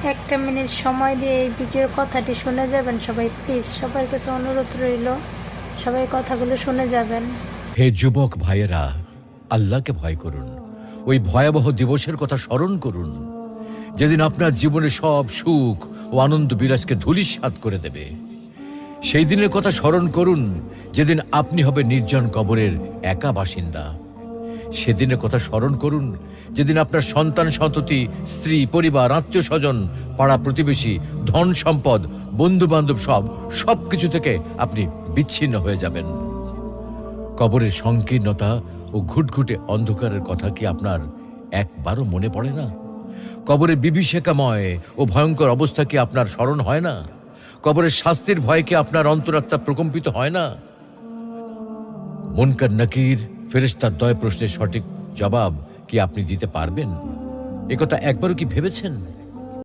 একটা মিনিট সময় দিয়ে এই ভিডিওর কথাটি শুনে যাবেন সবাই, প্লিজ। সবার কাছে অনুরোধ রইল, সবাই কথাগুলো শুনে যাবেন। হে যুবক ভাইয়েরা, আল্লাহকে ভয় করুন। ওই ভয়াবহ দিবসের কথা স্মরণ করুন, যেদিন আপনার জীবনের সব সুখ ও আনন্দ বিলাসকে ধূলিসাৎ করে দেবে। সেই দিনের কথা স্মরণ করুন, যেদিন আপনি হবে নির্জন কবরের একা বাসিন্দা। সেদিনের কথা স্মরণ করুন, যেদিন আপনার সন্তান সন্ততি, স্ত্রী, পরিবার, আত্মীয় স্বজন, পাড়া প্রতিবেশী, ধন সম্পদ, বন্ধু বান্ধব সব কিছু থেকে আপনি বিচ্ছিন্ন হয়ে যাবেন। কবরের সংকীর্ণতা ও ঘুটঘুটে অন্ধকারের কথা কি আপনার একবারও মনে পড়ে না? কবরের বিভীষিকাময় ও ভয়ঙ্কর অবস্থা কি আপনার স্মরণ হয় না? কবরের শাস্তির ভয় কি আপনার অন্তরাত্মা প্রকম্পিত হয় না? মুনকার নাকির ফেরেশতার 2 প্রশ্নের সঠিক জবাব কি আপনি দিতে পারবেন? একথা একবারও কি ভেবেছেন?